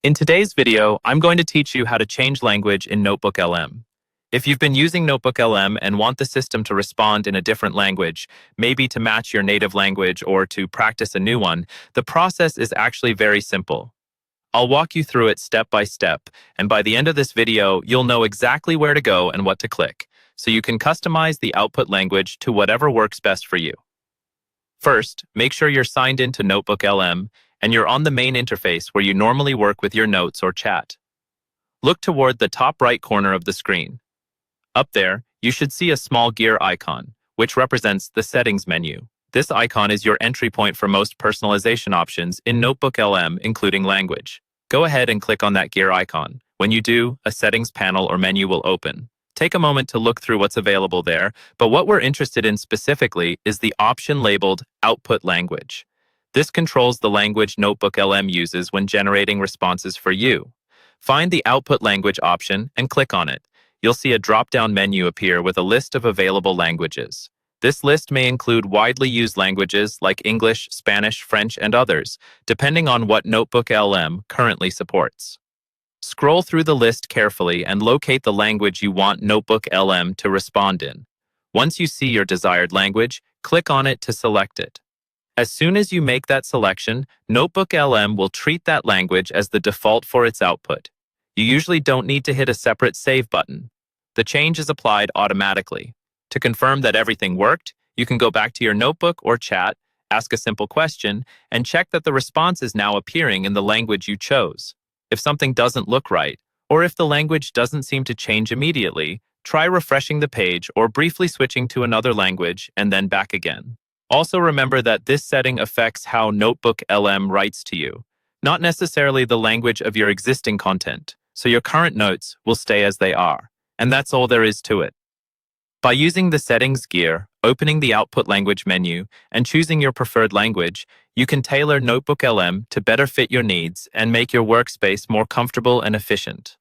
In today's video, I'm going to teach you how to change language in NotebookLm. If you've been using NotebookLm and want the system to respond in a different language, maybe to match your native language or to practice a new one, the process is actually very simple. I'll walk you through it step by step, and by the end of this video, you'll know exactly where to go and what to click, so you can customize the output language to whatever works best for you. First, make sure you're signed into NotebookLm and you're on the main interface where you normally work with your notes or chat. Look toward the top right corner of the screen. Up there, you should see a small gear icon, which represents the Settings menu. This icon is your entry point for most personalization options in NotebookLm, including language. Go ahead and click on that gear icon. When you do, a Settings panel or menu will open. Take a moment to look through what's available there, but what we're interested in specifically is the option labeled Output Language. This controls the language NotebookLm uses when generating responses for you. Find the Output Language option and click on it. You'll see a drop-down menu appear with a list of available languages. This list may include widely used languages like English, Spanish, French, and others, depending on what NotebookLm currently supports. Scroll through the list carefully and locate the language you want NotebookLm to respond in. Once you see your desired language, click on it to select it. As soon as you make that selection, NotebookLm will treat that language as the default for its output. You usually don't need to hit a separate Save button. The change is applied automatically. To confirm that everything worked, you can go back to your notebook or chat, ask a simple question, and check that the response is now appearing in the language you chose. If something doesn't look right, or if the language doesn't seem to change immediately, try refreshing the page or briefly switching to another language and then back again. Also remember that this setting affects how NotebookLm writes to you, not necessarily the language of your existing content, so your current notes will stay as they are, and that's all there is to it. By using the Settings gear, opening the Output Language menu, and choosing your preferred language, you can tailor NotebookLm to better fit your needs and make your workspace more comfortable and efficient.